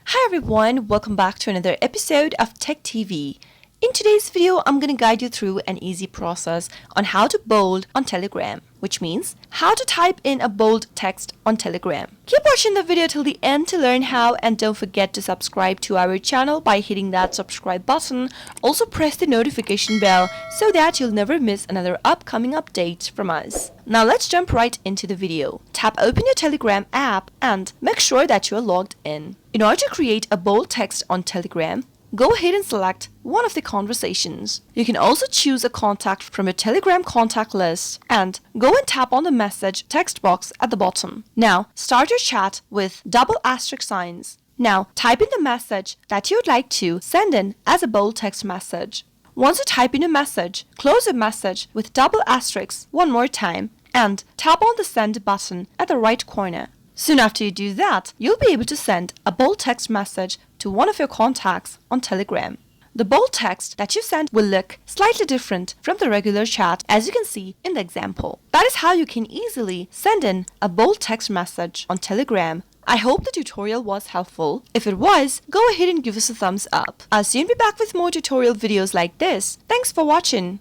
Hi everyone, welcome back to another episode of Tech TV. In today's video, I'm going to guide you through an easy process on how to bold on Telegram, which means how to type in a bold text on Telegram. Keep watching the video till the end to learn how, and don't forget to subscribe to our channel by hitting that subscribe button. Also press the notification bell so that you'll never miss another upcoming update from us. Now let's jump right into the video. Tap open your Telegram app and make sure that you are logged in. In order to create a bold text on Telegram, go ahead and select one of the conversations. You can also choose a contact from your Telegram contact list and go and tap on the message text box at the bottom. Now, start your chat with double asterisk signs. Now, type in the message that you would like to send in as a bold text message. Once you type in a message, close the message with double asterisks one more time and tap on the send button at the right corner. Soon after you do that, you'll be able to send a bold text message to one of your contacts on Telegram. The bold text that you send will look slightly different from the regular chat, as you can see in the example. That is how you can easily send in a bold text message on Telegram. I hope the tutorial was helpful. If it was, go ahead and give us a thumbs up. I'll soon be back with more tutorial videos like this. Thanks for watching.